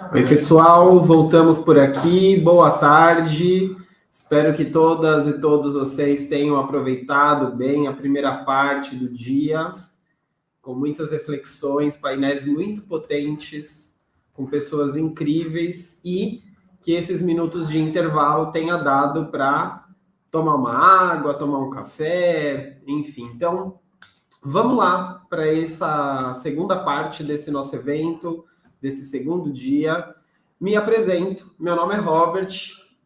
Oi, pessoal, voltamos por aqui. Boa tarde. Espero que todas e todos vocês tenham aproveitado bem a primeira parte do dia, com muitas reflexões, painéis muito potentes, com pessoas incríveis e que esses minutos de intervalo tenha dado para tomar uma água, tomar um café, enfim. Então, vamos lá para essa segunda parte desse nosso evento, desse segundo dia. Me apresento, meu nome é Robert,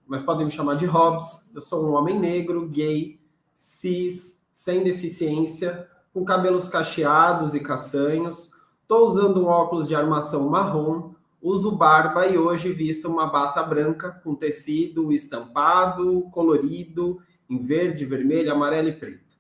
mas podem me chamar de Hobbs. Eu sou um homem negro, gay, cis, sem deficiência, com cabelos cacheados e castanhos. Estou usando um óculos de armação marrom, uso barba e hoje visto uma bata branca com tecido estampado, colorido, em verde, vermelho, amarelo e preto.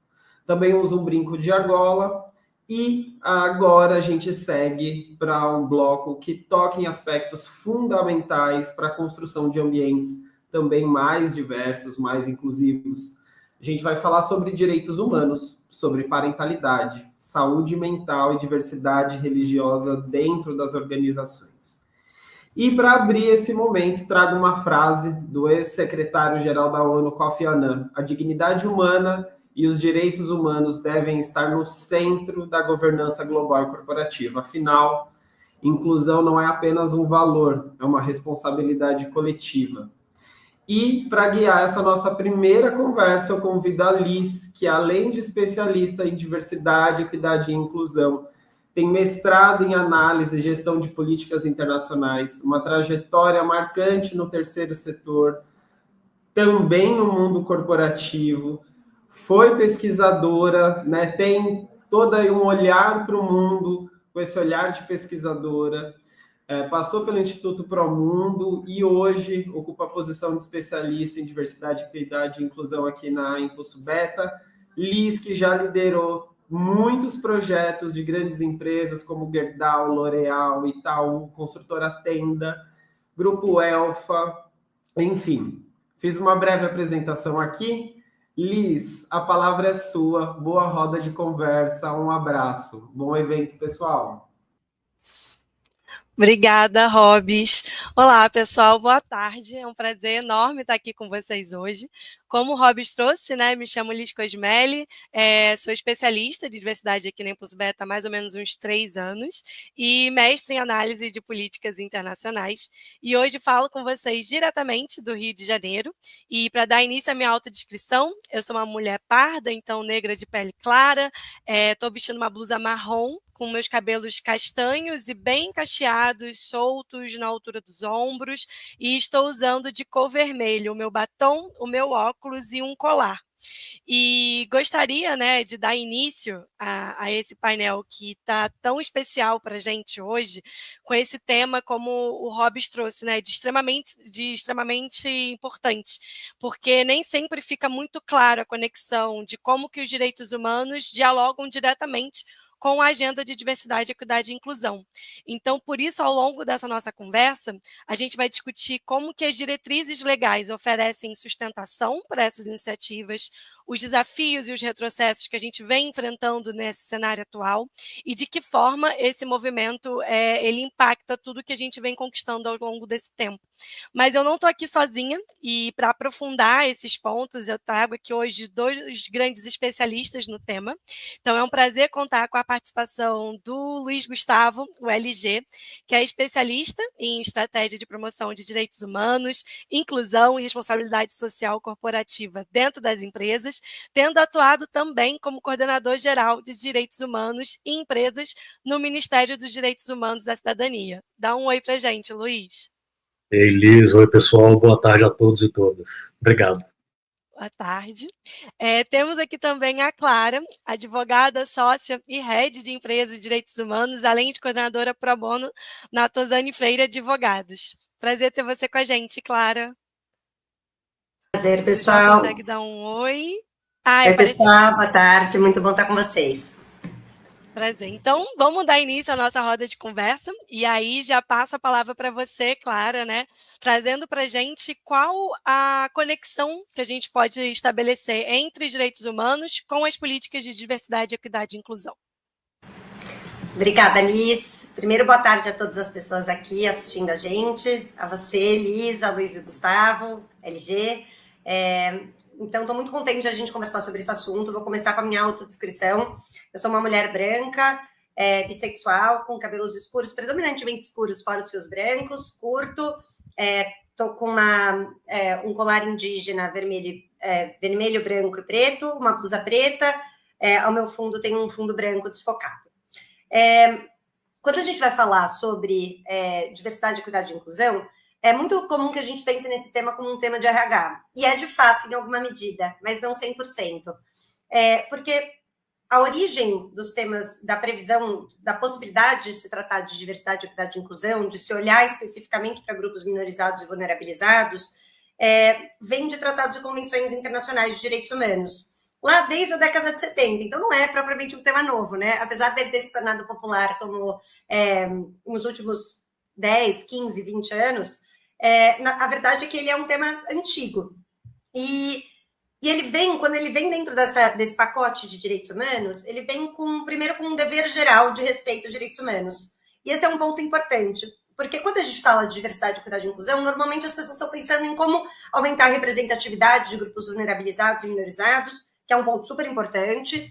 Também uso um brinco de argola e agora a gente segue para um bloco que toca em aspectos fundamentais para a construção de ambientes também mais diversos, mais inclusivos. A gente vai falar sobre direitos humanos, sobre parentalidade, saúde mental e diversidade religiosa dentro das organizações. E para abrir esse momento, trago uma frase do ex-secretário-geral da ONU, Kofi Annan: a dignidade humana e os direitos humanos devem estar no centro da governança global e corporativa. Afinal, inclusão não é apenas um valor, é uma responsabilidade coletiva. E para guiar essa nossa primeira conversa, eu convido a Liz, que além de especialista em diversidade, equidade e inclusão, tem mestrado em análise e gestão de políticas internacionais, uma trajetória marcante no terceiro setor, também no mundo corporativo, foi pesquisadora, né, tem todo aí um olhar para o mundo, com esse olhar de pesquisadora, passou pelo Instituto Promundo e hoje ocupa a posição de especialista em diversidade, equidade e inclusão aqui na Impulso Beta. Liz, que já liderou muitos projetos de grandes empresas como Gerdau, L'Oréal, Itaú, Construtora Tenda, Grupo Elfa, enfim. Fiz uma breve apresentação aqui. Liz, a palavra é sua. Boa roda de conversa. Um abraço. Bom evento, pessoal. Obrigada, Hobbs. Olá, pessoal, boa tarde. É um prazer enorme estar aqui com vocês hoje. Como o Hobbs trouxe, né, me chamo Liz Cosmelli, sou especialista de diversidade aqui na Impulso Beta há mais ou menos uns 3 anos e mestre em análise de políticas internacionais. E hoje falo com vocês diretamente do Rio de Janeiro. E para dar início à minha autodescrição, eu sou uma mulher parda, então negra de pele clara, estou vestindo uma blusa marrom, com meus cabelos castanhos e bem cacheados, soltos na altura dos ombros, e estou usando de cor vermelho o meu batom, o meu óculos e um colar. E gostaria, né, de dar início a esse painel que está tão especial para a gente hoje, com esse tema, como o Hobbs trouxe, né, de extremamente importante, porque nem sempre fica muito clara a conexão de como que os direitos humanos dialogam diretamente com a agenda de diversidade, equidade e inclusão. Então, por isso, ao longo dessa nossa conversa, a gente vai discutir como que as diretrizes legais oferecem sustentação para essas iniciativas, os desafios e os retrocessos que a gente vem enfrentando nesse cenário atual e de que forma esse movimento ele impacta tudo que a gente vem conquistando ao longo desse tempo. Mas eu não estou aqui sozinha e para aprofundar esses pontos eu trago aqui hoje 2 grandes especialistas no tema. Então é um prazer contar com a participação do Luiz Gustavo, o LG, que é especialista em estratégia de promoção de direitos humanos, inclusão e responsabilidade social corporativa dentro das empresas, tendo atuado também como coordenador geral de direitos humanos e empresas no Ministério dos Direitos Humanos da Cidadania. Dá um oi pra gente, Luiz. Ei, Liz, oi pessoal, boa tarde a todos e todas. Obrigado. Boa tarde. Temos aqui também a Clara, advogada, sócia e head de empresas de direitos humanos, além de coordenadora pro bono na Tosani Freire Advogados. Prazer ter você com a gente, Clara. Prazer, pessoal. Consegue dar um oi? Oi, pessoal, boa tarde, muito bom estar com vocês. Prazer. Então, vamos dar início à nossa roda de conversa, e aí já passo a palavra para você, Clara, né? Trazendo para a gente qual a conexão que a gente pode estabelecer entre os direitos humanos com as políticas de diversidade, equidade e inclusão. Obrigada, Liz. Primeiro, boa tarde a todas as pessoas aqui assistindo a gente, a você, Liz, a Luiz e o Gustavo, LG. Então, estou muito contente de a gente conversar sobre esse assunto. Vou começar com a minha autodescrição. Eu sou uma mulher branca, bissexual, com cabelos escuros, predominantemente escuros, fora os fios brancos, curto. Estou com um colar indígena vermelho, branco e preto, uma blusa preta. Ao meu fundo tem um fundo branco desfocado. Quando a gente vai falar sobre diversidade, equidade e inclusão, é muito comum que a gente pense nesse tema como um tema de RH. E é de fato, em alguma medida, mas não 100%. Porque a origem dos temas da previsão, da possibilidade de se tratar de diversidade, equidade e inclusão, de se olhar especificamente para grupos minorizados e vulnerabilizados, vem de tratados e convenções internacionais de direitos humanos, lá desde a década de 70, então não é propriamente um tema novo, né? Apesar de ele ter se tornado popular como nos últimos 10, 15, 20 anos, a verdade é que ele é um tema antigo. E ele vem, quando ele vem dentro desse pacote de direitos humanos, ele vem primeiro com um dever geral de respeito aos direitos humanos. E esse é um ponto importante, porque quando a gente fala de diversidade, equidade e inclusão, normalmente as pessoas estão pensando em como aumentar a representatividade de grupos vulnerabilizados e minorizados, que é um ponto super importante,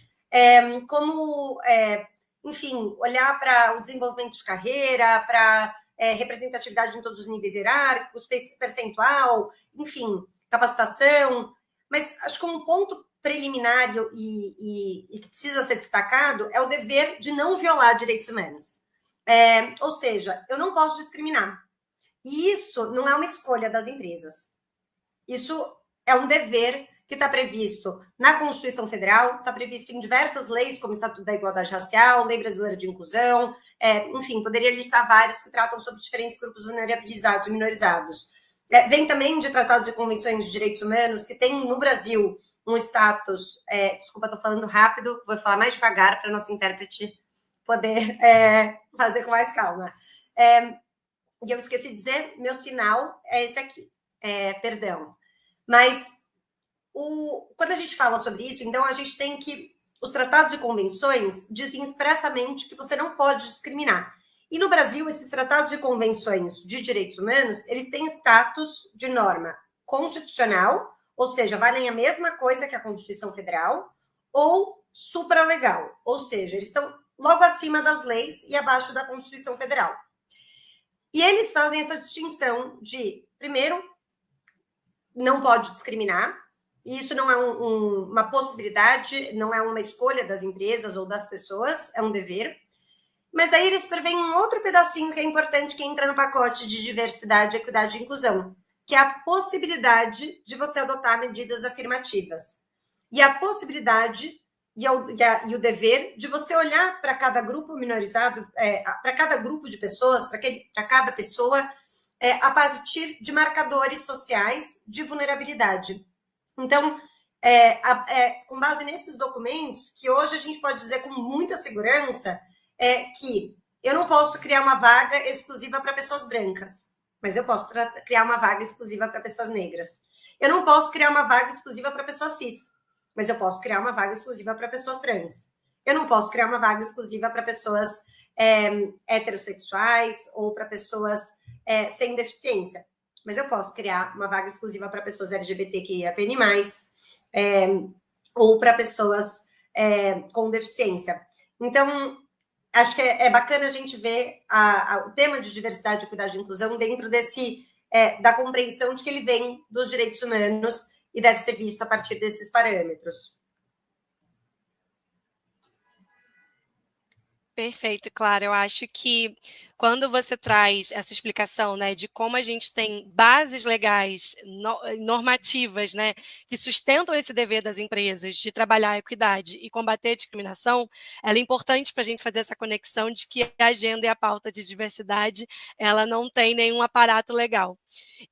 enfim, olhar para o desenvolvimento de carreira, para representatividade em todos os níveis hierárquicos, percentual, enfim, capacitação. Mas acho que um ponto preliminar e que precisa ser destacado é o dever de não violar direitos humanos. Ou seja, eu não posso discriminar. E isso não é uma escolha das empresas. Isso é um dever que está previsto na Constituição Federal, está previsto em diversas leis, como o Estatuto da Igualdade Racial, Lei Brasileira de Inclusão, enfim, poderia listar vários que tratam sobre diferentes grupos vulnerabilizados e minorizados. Vem também de tratados e convenções de direitos humanos, que tem no Brasil um status, desculpa, estou falando rápido, vou falar mais devagar para a nossa intérprete poder fazer com mais calma. E eu esqueci de dizer, meu sinal é esse aqui, perdão. Mas quando a gente fala sobre isso, então a gente tem que os tratados e convenções dizem expressamente que você não pode discriminar. E no Brasil, esses tratados e convenções de direitos humanos, eles têm status de norma constitucional, ou seja, valem a mesma coisa que a Constituição Federal, ou supralegal, ou seja, eles estão logo acima das leis e abaixo da Constituição Federal. E eles fazem essa distinção de, primeiro, não pode discriminar, e isso não é uma possibilidade, não é uma escolha das empresas ou das pessoas, é um dever. Mas daí eles prevêem um outro pedacinho que é importante, que entra no pacote de diversidade, equidade e inclusão, que é a possibilidade de você adotar medidas afirmativas. E a possibilidade e o dever de você olhar para cada grupo minorizado, para cada grupo de pessoas, para cada pessoa, a partir de marcadores sociais de vulnerabilidade. Então, com base nesses documentos, que hoje a gente pode dizer com muita segurança, que eu não posso criar uma vaga exclusiva para pessoas brancas, mas eu posso criar uma vaga exclusiva para pessoas negras. Eu não posso criar uma vaga exclusiva para pessoas cis, mas eu posso criar uma vaga exclusiva para pessoas trans. Eu não posso criar uma vaga exclusiva para pessoas heterossexuais ou para pessoas sem deficiência, mas eu posso criar uma vaga exclusiva para pessoas LGBTQIAPN+, ou para pessoas com deficiência. Então, acho que é bacana a gente ver o tema de diversidade, equidade e inclusão dentro da compreensão de que ele vem dos direitos humanos e deve ser visto a partir desses parâmetros. Perfeito, claro. Eu acho que quando você traz essa explicação, né, de como a gente tem bases legais, normativas, né, que sustentam esse dever das empresas de trabalhar a equidade e combater a discriminação, ela é importante para a gente fazer essa conexão de que a agenda e a pauta de diversidade, ela não tem nenhum aparato legal.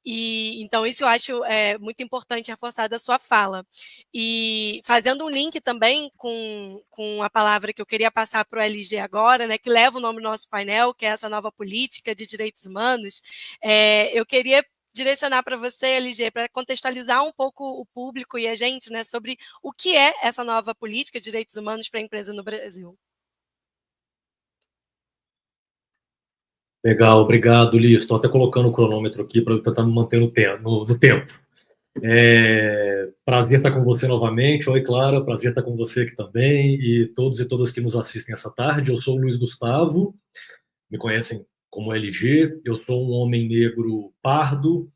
E então isso eu acho muito importante reforçar da sua fala. E fazendo um link também com a palavra que eu queria passar para o LG agora, né, que leva o nome do nosso painel, que é essa nova política de direitos humanos, eu queria direcionar para você, LG, para contextualizar um pouco o público e a gente, né, sobre o que é essa nova política de direitos humanos para a empresa no Brasil. Legal, obrigado, Liz. Estou até colocando o cronômetro aqui para tentar me manter no tempo. Prazer estar com você novamente. Oi, Clara, prazer estar com você aqui também e todos e todas que nos assistem essa tarde. Eu sou o Luiz Gustavo, me conhecem como LG. Eu sou um homem negro pardo,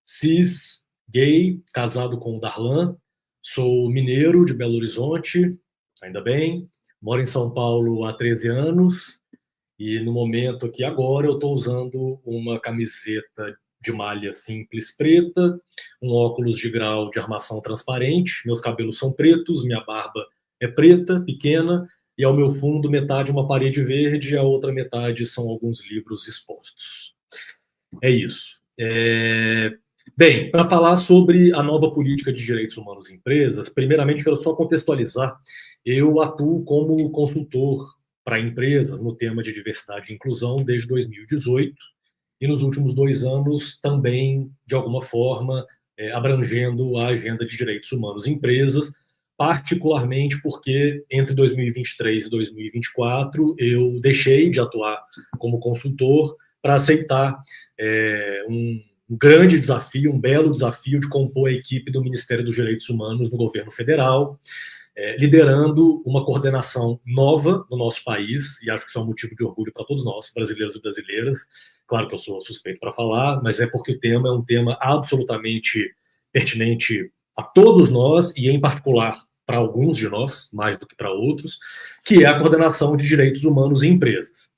cis, gay, casado com o Darlan. Sou mineiro de Belo Horizonte, ainda bem. Moro em São Paulo há 13 anos e no momento aqui agora eu estou usando uma camiseta de malha simples preta, um óculos de grau de armação transparente, meus cabelos são pretos, minha barba é preta, pequena, e ao meu fundo metade uma parede verde, a outra metade são alguns livros expostos. É isso. Bem, para falar sobre a nova política de direitos humanos em empresas, primeiramente quero só contextualizar. Eu atuo como consultor para empresas no tema de diversidade e inclusão desde 2018 e nos últimos 2 anos também, de alguma forma, abrangendo a agenda de direitos humanos em empresas, particularmente porque entre 2023 e 2024 eu deixei de atuar como consultor para aceitar um grande desafio, um belo desafio de compor a equipe do Ministério dos Direitos Humanos no governo federal, liderando uma coordenação nova no nosso país, e acho que isso é um motivo de orgulho para todos nós, brasileiros e brasileiras. Claro que eu sou suspeito para falar, mas é porque o tema é um tema absolutamente pertinente a todos nós, e em particular para alguns de nós, mais do que para outros, que é a coordenação de direitos humanos em empresas.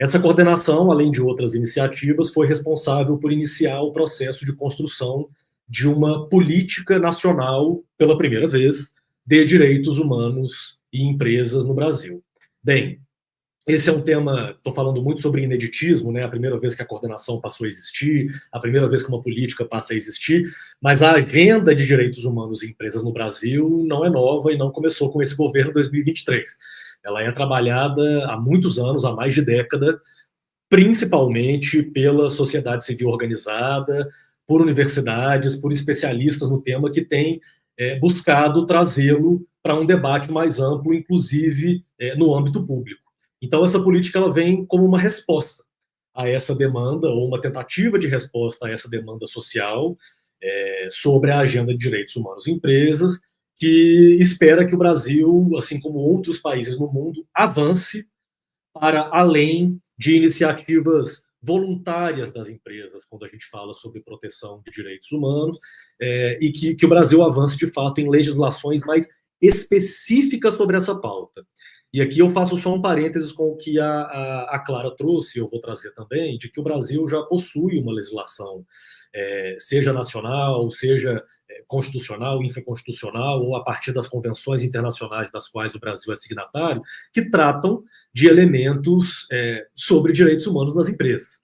Essa coordenação, além de outras iniciativas, foi responsável por iniciar o processo de construção de uma política nacional, pela primeira vez, de direitos humanos e empresas no Brasil. Bem, esse é um tema, estou falando muito sobre ineditismo, né? A primeira vez que a coordenação passou a existir, a primeira vez que uma política passa a existir, mas a agenda de direitos humanos e empresas no Brasil não é nova e não começou com esse governo em 2023. Ela é trabalhada há muitos anos, há mais de década, principalmente pela sociedade civil organizada, por universidades, por especialistas no tema que têm buscado trazê-lo para um debate mais amplo, inclusive no âmbito público. Então, essa política ela vem como uma resposta a essa demanda, ou uma tentativa de resposta a essa demanda social sobre a agenda de direitos humanos em empresas, que espera que o Brasil, assim como outros países no mundo, avance para além de iniciativas voluntárias das empresas, quando a gente fala sobre proteção de direitos humanos, e que o Brasil avance, de fato, em legislações mais específicas sobre essa pauta. E aqui eu faço só um parênteses com o que a Clara trouxe, eu vou trazer também, de que o Brasil já possui uma legislação, seja nacional, seja constitucional, infraconstitucional, ou a partir das convenções internacionais das quais o Brasil é signatário, que tratam de elementos sobre direitos humanos nas empresas.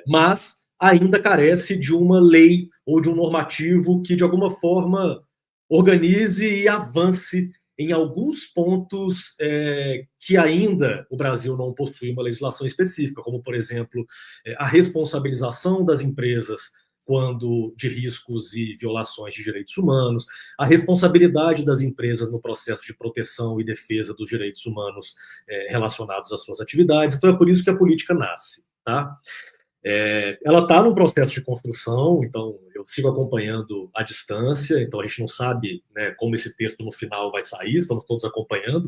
Mas ainda carece de uma lei ou de um normativo que, de alguma forma, organize e avance em alguns pontos que ainda o Brasil não possui uma legislação específica, como, por exemplo, a responsabilização das empresas quando de riscos e violações de direitos humanos, a responsabilidade das empresas no processo de proteção e defesa dos direitos humanos relacionados às suas atividades. Então, é por isso que a política nasce, tá? Ela está num processo de construção, então eu sigo acompanhando à distância, então a gente não sabe, né, como esse texto no final vai sair, estamos todos acompanhando,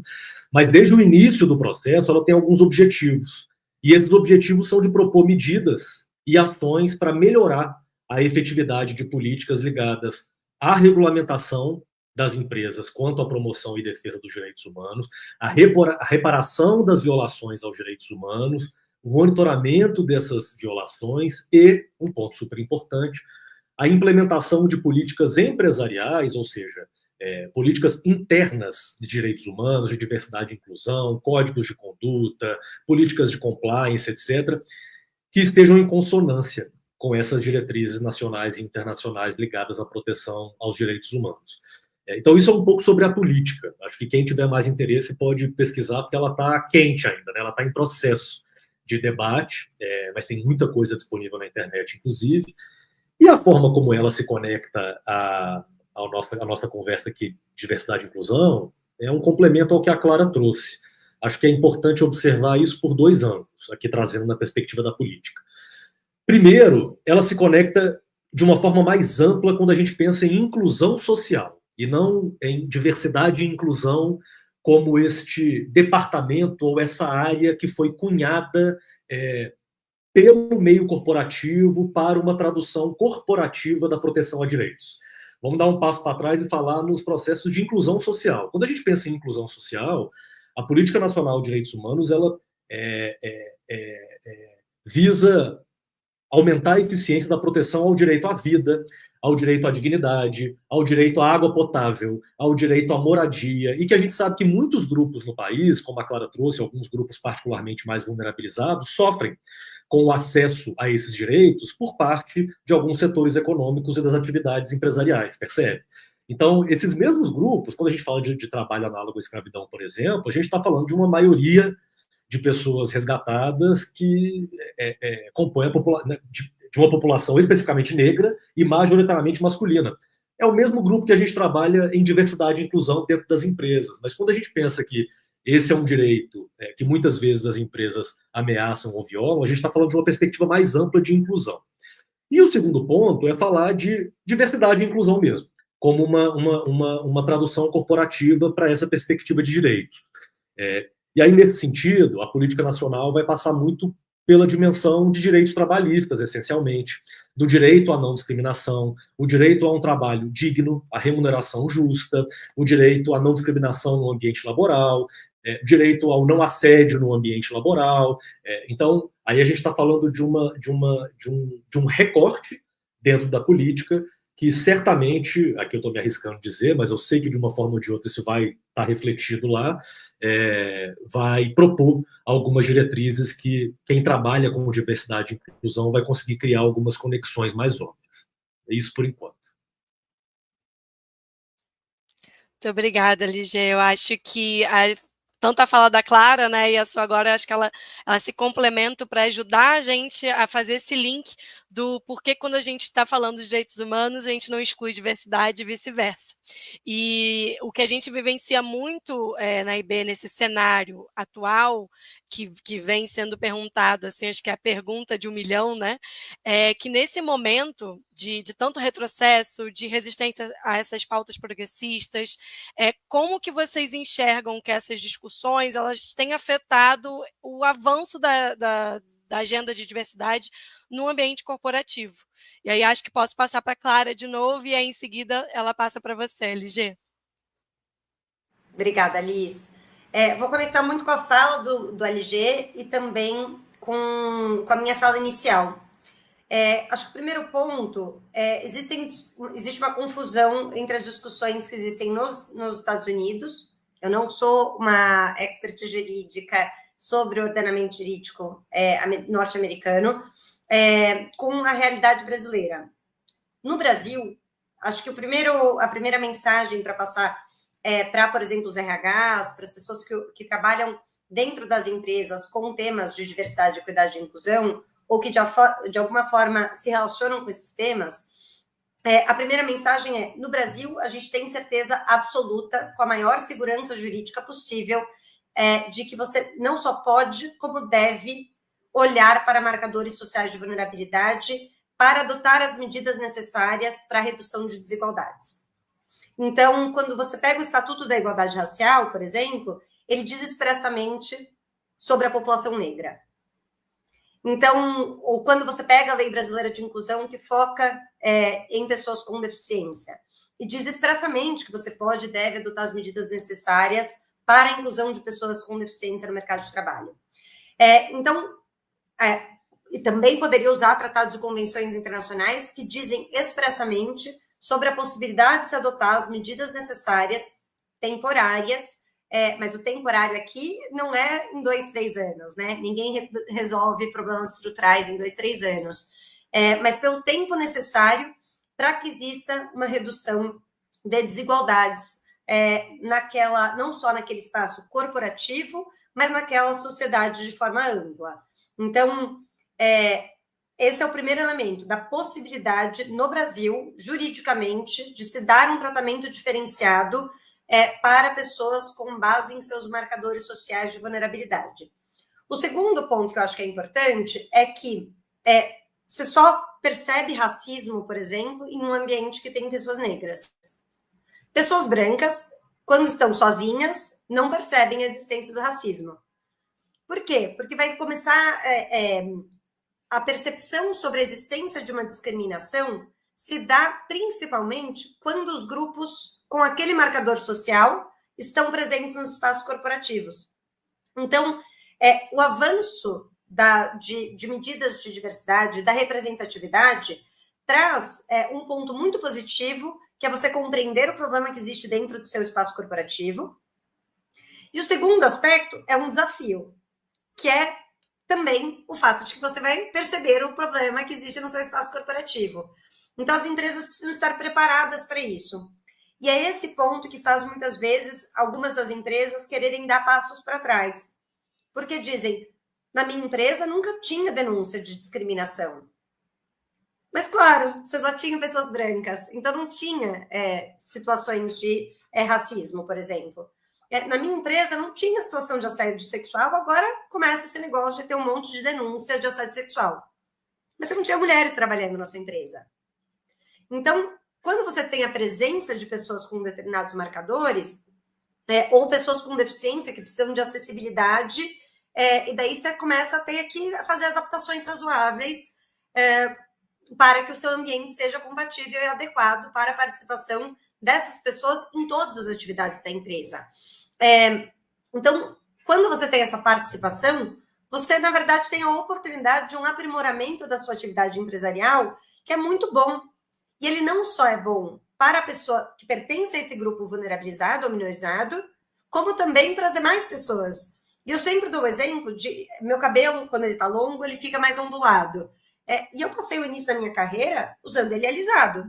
mas desde o início do processo ela tem alguns objetivos, e esses objetivos são de propor medidas e ações para melhorar a efetividade de políticas ligadas à regulamentação das empresas quanto à promoção e defesa dos direitos humanos, a reparação das violações aos direitos humanos, o monitoramento dessas violações e, um ponto super importante, a implementação de políticas empresariais, ou seja, políticas internas de direitos humanos, de diversidade e inclusão, códigos de conduta, políticas de compliance, etc., que estejam em consonância com essas diretrizes nacionais e internacionais ligadas à proteção aos direitos humanos. Então, isso é um pouco sobre a política. Acho que quem tiver mais interesse pode pesquisar, porque ela está quente ainda, né? Ela está em processo de debate, mas tem muita coisa disponível na internet, inclusive, e a forma como ela se conecta à nossa conversa aqui, diversidade e inclusão, é um complemento ao que a Clara trouxe. acho que é importante observar isso por 2 ângulos, aqui trazendo na perspectiva da política. Primeiro, ela se conecta de uma forma mais ampla quando a gente pensa em inclusão social, e não em diversidade e inclusão como este departamento ou essa área que foi cunhada pelo meio corporativo para uma tradução corporativa da proteção a direitos. Vamos dar um passo para trás e falar nos processos de inclusão social. Quando a gente pensa em inclusão social, a Política Nacional de Direitos Humanos ela visa aumentar a eficiência da proteção ao direito à vida, ao direito à dignidade, ao direito à água potável, ao direito à moradia, e que a gente sabe que muitos grupos no país, como a Clara trouxe, alguns grupos particularmente mais vulnerabilizados, sofrem com o acesso a esses direitos por parte de alguns setores econômicos e das atividades empresariais, percebe? Então, esses mesmos grupos, quando a gente fala de trabalho análogo à escravidão, por exemplo, a gente está falando de uma maioria de pessoas resgatadas que compõem de uma população especificamente negra e majoritariamente masculina. É o mesmo grupo que a gente trabalha em diversidade e inclusão dentro das empresas, mas quando a gente pensa que esse é um direito que muitas vezes as empresas ameaçam ou violam, a gente está falando de uma perspectiva mais ampla de inclusão. E o segundo ponto é falar de diversidade e inclusão mesmo, como uma tradução corporativa para essa perspectiva de direitos. E aí, nesse sentido, a política nacional vai passar muito pela dimensão de direitos trabalhistas, essencialmente, do direito à não discriminação, o direito a um trabalho digno, a remuneração justa, o direito à não discriminação no ambiente laboral, direito ao não assédio no ambiente laboral. Então, aí a gente está falando de um recorte dentro da política que certamente, aqui eu estou me arriscando dizer, mas eu sei que de uma forma ou de outra isso vai estar refletido lá, vai propor algumas diretrizes que quem trabalha com diversidade e inclusão vai conseguir criar algumas conexões mais óbvias. É isso por enquanto. Muito obrigada, Ligia. Eu acho que tanto a fala da Clara, né, e a sua agora, acho que ela se complementam para ajudar a gente a fazer esse link do porquê quando a gente está falando de direitos humanos, a gente não exclui diversidade e vice-versa. E o que a gente vivencia muito na IB, nesse cenário atual, que vem sendo perguntado, assim, acho que é a pergunta de 1 milhão, né, é que nesse momento de tanto retrocesso, de resistência a essas pautas progressistas, como que vocês enxergam que essas discussões elas têm afetado o avanço da agenda de diversidade no ambiente corporativo? E aí acho que posso passar para a Clara de novo e aí em seguida ela passa para você, LG. Obrigada, Liz. Vou conectar muito com a fala do LG e também com a minha fala inicial. Acho que o primeiro ponto, existe uma confusão entre as discussões que existem nos Estados Unidos. Eu não sou uma expert jurídica sobre o ordenamento jurídico norte-americano, com a realidade brasileira. No Brasil, acho que a primeira mensagem para passar para, por exemplo, os RHs, para as pessoas que trabalham dentro das empresas com temas de diversidade, equidade e inclusão, ou que de alguma forma se relacionam com esses temas, a primeira mensagem no Brasil, a gente tem certeza absoluta, com a maior segurança jurídica possível, de que você não só pode, como deve olhar para marcadores sociais de vulnerabilidade para adotar as medidas necessárias para a redução de desigualdades. Então, quando você pega o Estatuto da Igualdade Racial, por exemplo, ele diz expressamente sobre a população negra. Então, ou quando você pega a Lei Brasileira de Inclusão, que foca em pessoas com deficiência, e diz expressamente que você pode e deve adotar as medidas necessárias para a inclusão de pessoas com deficiência no mercado de trabalho. E também poderia usar tratados e convenções internacionais que dizem expressamente sobre a possibilidade de se adotar as medidas necessárias temporárias, mas o temporário aqui não é em 2, 3 anos, né? Ninguém resolve problemas estruturais em 2, 3 anos, mas pelo tempo necessário para que exista uma redução de desigualdades não só naquele espaço corporativo, mas naquela sociedade de forma ampla. Então, esse é o primeiro elemento, da possibilidade no Brasil, juridicamente, de se dar um tratamento diferenciado para pessoas com base em seus marcadores sociais de vulnerabilidade. O segundo ponto que eu acho que é importante é que você só percebe racismo, por exemplo, em um ambiente que tem pessoas negras. Pessoas brancas, quando estão sozinhas, não percebem a existência do racismo. Por quê? Porque vai começar a percepção sobre a existência de uma discriminação se dá principalmente quando os grupos com aquele marcador social estão presentes nos espaços corporativos. Então, o avanço de medidas de diversidade, da representatividade, traz um ponto muito positivo, que é você compreender o problema que existe dentro do seu espaço corporativo. E o segundo aspecto é um desafio, que é também o fato de que você vai perceber o problema que existe no seu espaço corporativo. Então, as empresas precisam estar preparadas para isso. E é esse ponto que faz, muitas vezes, algumas das empresas quererem dar passos para trás. Porque dizem, na minha empresa nunca tinha denúncia de discriminação. Mas, claro, você só tinha pessoas brancas, então não tinha situações de racismo, por exemplo. Na minha empresa não tinha situação de assédio sexual, agora começa esse negócio de ter um monte de denúncia de assédio sexual. Mas você não tinha mulheres trabalhando na sua empresa. Então, quando você tem a presença de pessoas com determinados marcadores, ou pessoas com deficiência que precisam de acessibilidade, e daí você começa a ter que fazer adaptações razoáveis para que o seu ambiente seja compatível e adequado para a participação dessas pessoas em todas as atividades da empresa. Então, quando você tem essa participação, você, na verdade, tem a oportunidade de um aprimoramento da sua atividade empresarial, que é muito bom. E ele não só é bom para a pessoa que pertence a esse grupo vulnerabilizado ou minorizado, como também para as demais pessoas. E eu sempre dou o exemplo de meu cabelo, quando ele está longo, ele fica mais ondulado. E eu passei o início da minha carreira usando ele alisado.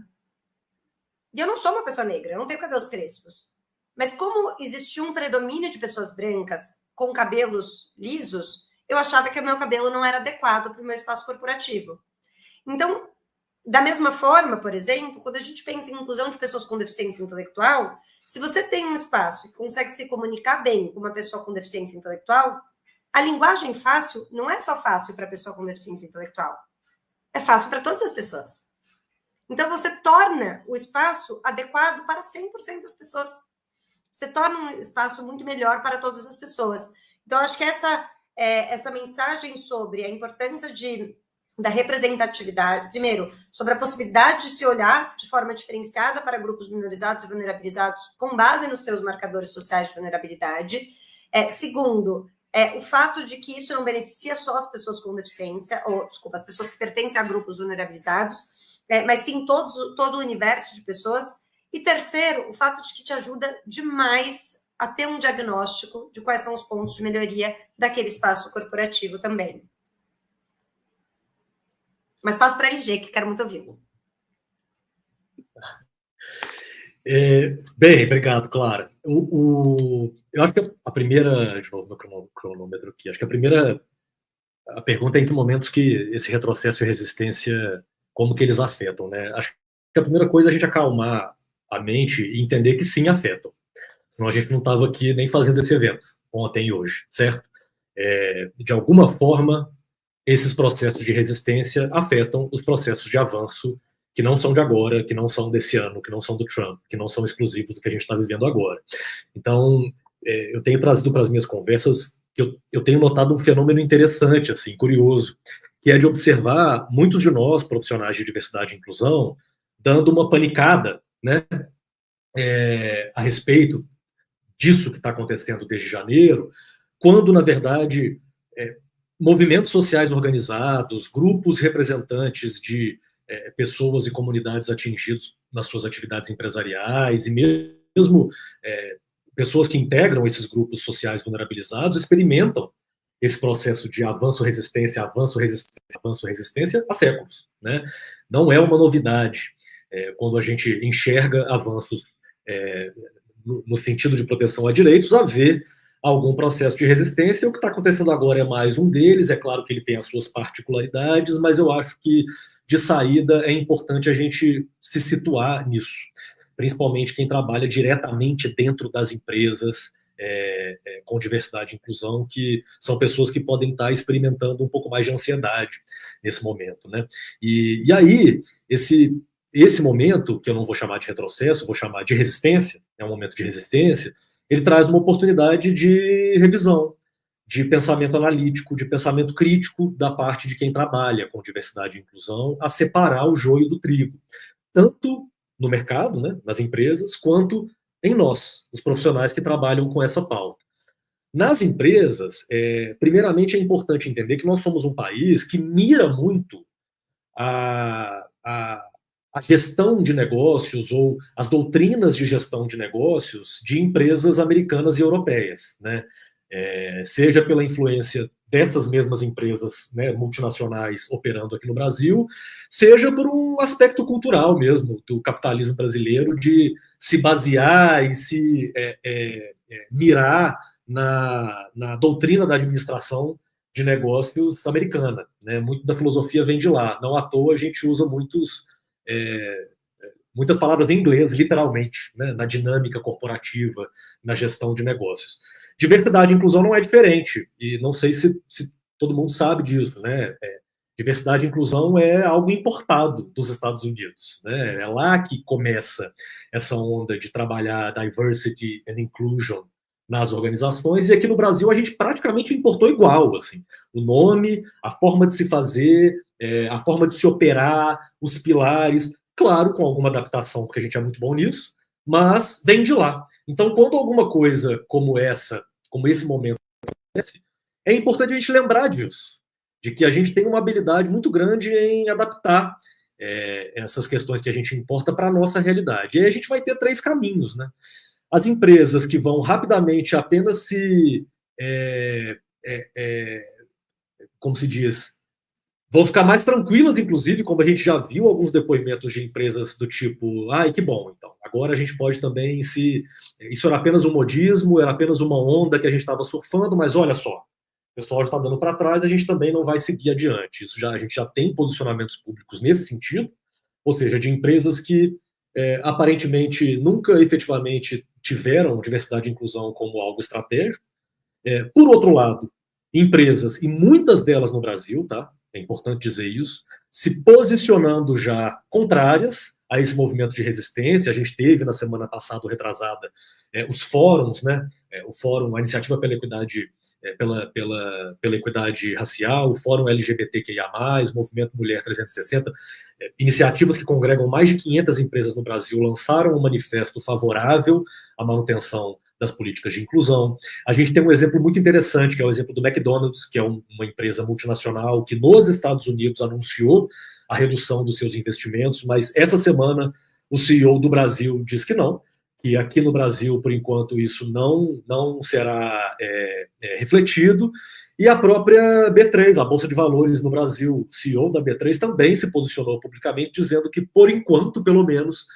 E eu não sou uma pessoa negra, eu não tenho cabelos crespos. Mas como existia um predomínio de pessoas brancas com cabelos lisos, eu achava que o meu cabelo não era adequado para o meu espaço corporativo. Então, da mesma forma, por exemplo, quando a gente pensa em inclusão de pessoas com deficiência intelectual, se você tem um espaço e consegue se comunicar bem com uma pessoa com deficiência intelectual, a linguagem fácil não é só fácil para a pessoa com deficiência intelectual. É fácil para todas as pessoas. Então, você torna o espaço adequado para 100% das pessoas. Você torna um espaço muito melhor para todas as pessoas. Então, acho que essa mensagem sobre a importância da representatividade, primeiro, sobre a possibilidade de se olhar de forma diferenciada para grupos minorizados e vulnerabilizados com base nos seus marcadores sociais de vulnerabilidade. Segundo, o fato de que isso não beneficia só as pessoas com deficiência, as pessoas que pertencem a grupos vulnerabilizados, mas sim todo o universo de pessoas. E terceiro, o fato de que te ajuda demais a ter um diagnóstico de quais são os pontos de melhoria daquele espaço corporativo também. Mas passo para a LG, que quero muito ouvi-lo. Bem, obrigado, Clara. Eu acho que a primeira, de novo, meu cronômetro aqui, acho que a pergunta é em que momentos que esse retrocesso e resistência, como que eles afetam, né? Acho que a primeira coisa é a gente acalmar a mente e entender que sim, afetam. Senão a gente não estava aqui nem fazendo esse evento, ontem e hoje, certo? De alguma forma, esses processos de resistência afetam os processos de avanço que não são de agora, que não são desse ano, que não são do Trump, que não são exclusivos do que a gente está vivendo agora. Então, eu tenho trazido para as minhas conversas que eu tenho notado um fenômeno interessante, assim, curioso, que é de observar muitos de nós, profissionais de diversidade e inclusão, dando uma panicada, né, a respeito disso que está acontecendo desde janeiro, quando, na verdade, movimentos sociais organizados, grupos representantes de pessoas e comunidades atingidos nas suas atividades empresariais e mesmo pessoas que integram esses grupos sociais vulnerabilizados experimentam esse processo de avanço-resistência, avanço-resistência, avanço-resistência há séculos, né? Não é uma novidade quando a gente enxerga avanços no sentido de proteção a direitos, haver algum processo de resistência. O que está acontecendo agora é mais um deles. É claro que ele tem as suas particularidades, mas eu acho que, de saída, é importante a gente se situar nisso. principalmente quem trabalha diretamente dentro das empresas com diversidade e inclusão, que são pessoas que podem estar experimentando um pouco mais de ansiedade nesse momento, né? E aí, esse momento, que eu não vou chamar de retrocesso, vou chamar de resistência, é um momento de resistência, ele traz uma oportunidade de revisão, de pensamento analítico, de pensamento crítico da parte de quem trabalha com diversidade e inclusão, a separar o joio do trigo, tanto no mercado, né, nas empresas, quanto em nós, os profissionais que trabalham com essa pauta. Nas empresas, primeiramente é importante entender que nós somos um país que mira muito a gestão de negócios ou as doutrinas de gestão de negócios de empresas americanas e europeias, né? Seja pela influência dessas mesmas empresas, né, multinacionais operando aqui no Brasil, seja por um aspecto cultural mesmo do capitalismo brasileiro de se basear e se mirar na doutrina da administração de negócios americana, né? Muito da filosofia vem de lá. Não à toa a gente usa muitas palavras em inglês, literalmente, né? Na dinâmica corporativa, na gestão de negócios. Diversidade e inclusão não é diferente, e não sei se todo mundo sabe disso, né? Diversidade e inclusão é algo importado dos Estados Unidos, né? É lá que começa essa onda de trabalhar diversity and inclusion nas organizações, e aqui no Brasil a gente praticamente importou igual, assim, o nome, a forma de se fazer, a forma de se operar, os pilares, claro, com alguma adaptação, porque a gente é muito bom nisso, mas vem de lá. Então, quando alguma coisa como esse momento acontece, é importante a gente lembrar disso, de que a gente tem uma habilidade muito grande em adaptar essas questões que a gente importa para a nossa realidade. E aí a gente vai ter 3 caminhos, né? As empresas que vão rapidamente apenas como se diz, vão ficar mais tranquilas, inclusive, como a gente já viu alguns depoimentos de empresas do tipo, ai, que bom, então, agora a gente pode também isso era apenas um modismo, era apenas uma onda que a gente estava surfando, mas olha só, o pessoal já está dando para trás, a gente também não vai seguir adiante. A gente já tem posicionamentos públicos nesse sentido, ou seja, de empresas que aparentemente nunca efetivamente tiveram diversidade e inclusão como algo estratégico. Por outro lado, empresas, e muitas delas no Brasil, tá? É importante dizer isso, se posicionando já contrárias a esse movimento de resistência. A gente teve na semana passada, retrasada, os fóruns, né? O fórum, a Iniciativa pela Equidade, pela Equidade Racial, o Fórum LGBTQIA+, o Movimento Mulher 360, iniciativas que congregam mais de 500 empresas no Brasil, lançaram um manifesto favorável à manutenção das políticas de inclusão. A gente tem um exemplo muito interessante, que é o exemplo do McDonald's, que é uma empresa multinacional que nos Estados Unidos anunciou a redução dos seus investimentos, mas essa semana o CEO do Brasil diz que não, que aqui no Brasil, por enquanto, isso não será refletido, e a própria B3, a Bolsa de Valores no Brasil, o CEO da B3 também se posicionou publicamente dizendo que, por enquanto, pelo menos,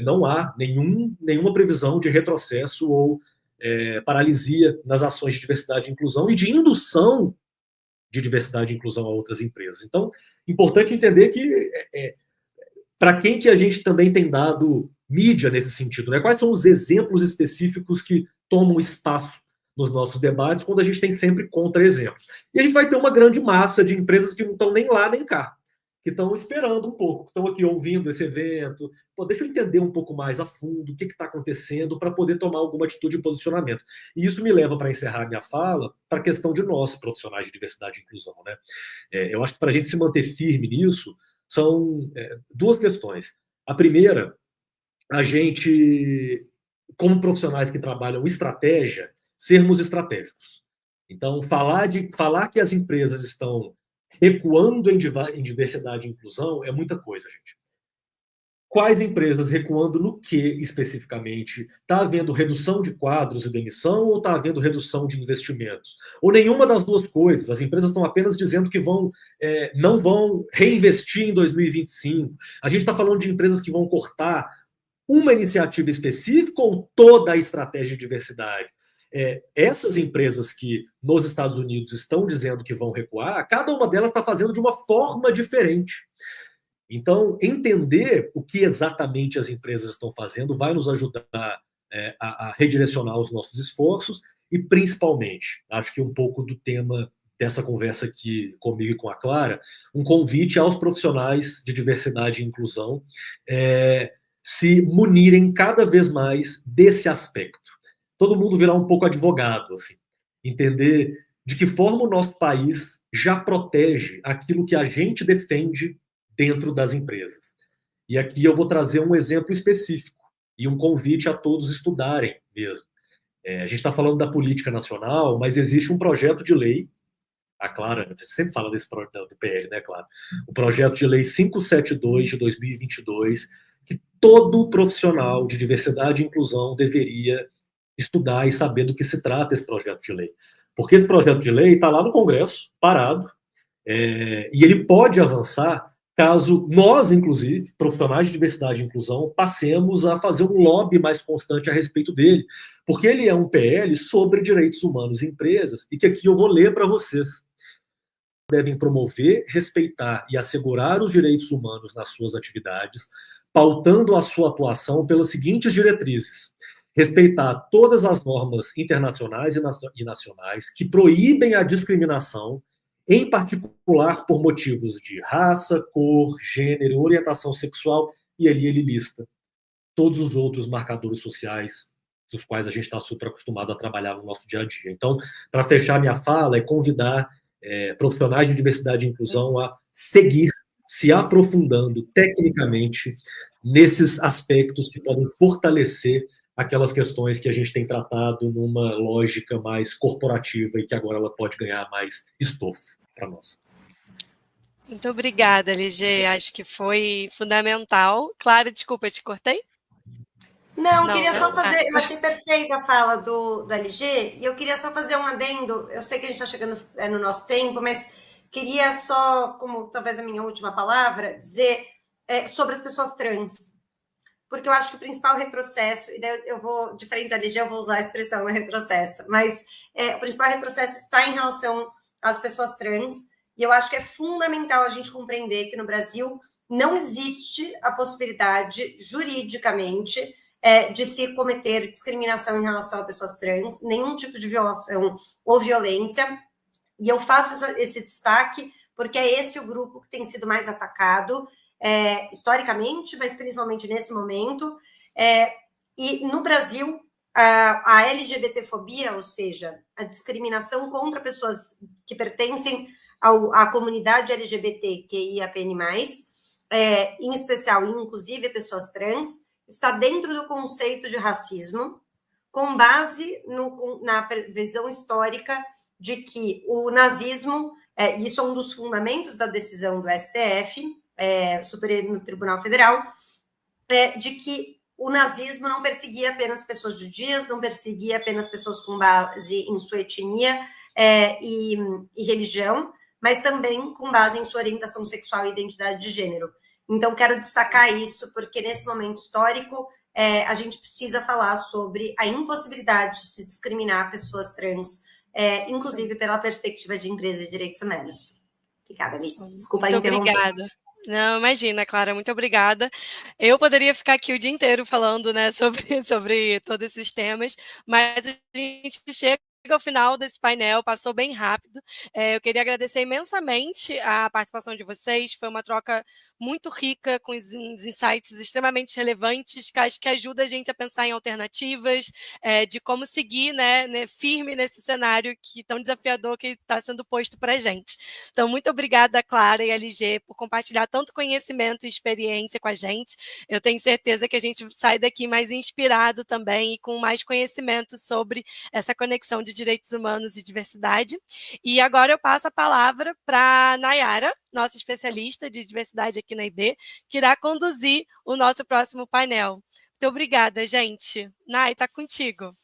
não há nenhuma previsão de retrocesso ou paralisia nas ações de diversidade e inclusão e de indução de diversidade e inclusão a outras empresas. Então, importante entender que para quem que a gente também tem dado mídia nesse sentido, né? Quais são os exemplos específicos que tomam espaço nos nossos debates, quando a gente tem sempre contra-exemplos. E a gente vai ter uma grande massa de empresas que não estão nem lá nem cá, que estão esperando um pouco, que estão aqui ouvindo esse evento. Pô, deixa eu entender um pouco mais a fundo o que está acontecendo para poder tomar alguma atitude e posicionamento. E isso me leva, para encerrar minha fala, para a questão de nós, profissionais de diversidade e inclusão, né? Eu acho que para a gente se manter firme nisso, são 2 questões. A primeira, a gente, como profissionais que trabalham estratégia, sermos estratégicos. Então, falar que as empresas estão recuando em diversidade e inclusão é muita coisa, gente. Quais empresas recuando no que especificamente? Está havendo redução de quadros e demissão ou está havendo redução de investimentos? Ou nenhuma das 2 coisas? As empresas estão apenas dizendo que não vão reinvestir em 2025. A gente está falando de empresas que vão cortar uma iniciativa específica ou toda a estratégia de diversidade? Essas empresas que nos Estados Unidos estão dizendo que vão recuar, cada uma delas está fazendo de uma forma diferente. Então, entender o que exatamente as empresas estão fazendo vai nos ajudar a redirecionar os nossos esforços e, principalmente, acho que um pouco do tema dessa conversa aqui comigo e com a Clara, um convite aos profissionais de diversidade e inclusão se munirem cada vez mais desse aspecto. Todo mundo virar um pouco advogado, assim, entender de que forma o nosso país já protege aquilo que a gente defende dentro das empresas. E aqui eu vou trazer um exemplo específico e um convite a todos estudarem mesmo. A gente está falando da política nacional, mas existe um projeto de lei, a Clara sempre fala desse projeto do PL, né, Clara? O projeto de lei 572 de 2022, que todo profissional de diversidade e inclusão deveria estudar e saber do que se trata esse projeto de lei. Porque esse projeto de lei está lá no Congresso, parado, e ele pode avançar caso nós, inclusive, profissionais de diversidade e inclusão, passemos a fazer um lobby mais constante a respeito dele, porque ele é um PL sobre direitos humanos em empresas, e que aqui eu vou ler para vocês. Devem promover, respeitar e assegurar os direitos humanos nas suas atividades, pautando a sua atuação pelas seguintes diretrizes: respeitar todas as normas internacionais e nacionais que proíbem a discriminação, em particular por motivos de raça, cor, gênero, orientação sexual, e ali ele lista todos os outros marcadores sociais dos quais a gente está super acostumado a trabalhar no nosso dia a dia. Então, para fechar minha fala, é convidar profissionais de diversidade e inclusão a seguir se aprofundando tecnicamente nesses aspectos que podem fortalecer aquelas questões que a gente tem tratado numa lógica mais corporativa e que agora ela pode ganhar mais estofo para nós. Muito obrigada, LG. Acho que foi fundamental. Clara, desculpa, eu te cortei? Não, queria só fazer, eu achei perfeita a fala do LG, e eu queria só fazer um adendo. Eu sei que a gente está chegando no nosso tempo, mas queria só, como talvez a minha última palavra, dizer sobre as pessoas trans. Porque eu acho que o principal retrocesso, e daí eu vou, diferente da LG, eu vou usar a expressão retrocesso, mas o principal retrocesso está em relação às pessoas trans, e eu acho que é fundamental a gente compreender que no Brasil não existe a possibilidade, juridicamente, de se cometer discriminação em relação a pessoas trans, nenhum tipo de violação ou violência, e eu faço esse destaque porque é esse o grupo que tem sido mais atacado, historicamente, mas principalmente nesse momento, e no Brasil, a LGBTfobia, ou seja, a discriminação contra pessoas que pertencem à comunidade LGBTQIAPN+, em especial, inclusive pessoas trans, está dentro do conceito de racismo, com base na visão histórica de que o nazismo, isso é um dos fundamentos da decisão do STF, Supremo Tribunal Federal, de que o nazismo não perseguia apenas pessoas judias, não perseguia apenas pessoas com base em sua etnia e religião, mas também com base em sua orientação sexual e identidade de gênero. Então, quero destacar isso, porque nesse momento histórico, a gente precisa falar sobre a impossibilidade de se discriminar pessoas trans, inclusive pela perspectiva de empresas de direitos humanos. Obrigada, Alice. Desculpa interromper. Obrigada. Não, imagina, Clara, muito obrigada. Eu poderia ficar aqui o dia inteiro falando, né, sobre todos esses temas, mas a gente chega ao final desse painel, passou bem rápido. Eu queria agradecer imensamente a participação de vocês, foi uma troca muito rica, com os insights extremamente relevantes, que acho que ajuda a gente a pensar em alternativas, de como seguir, né, firme nesse cenário tão desafiador que está sendo posto para a gente. Então, muito obrigada, Clara e LG, por compartilhar tanto conhecimento e experiência com a gente. Eu tenho certeza que a gente sai daqui mais inspirado também e com mais conhecimento sobre essa conexão de direitos humanos e diversidade. E agora eu passo a palavra para a Nayara, nossa especialista de diversidade aqui na IB, que irá conduzir o nosso próximo painel. Muito obrigada, gente. Nay, está contigo.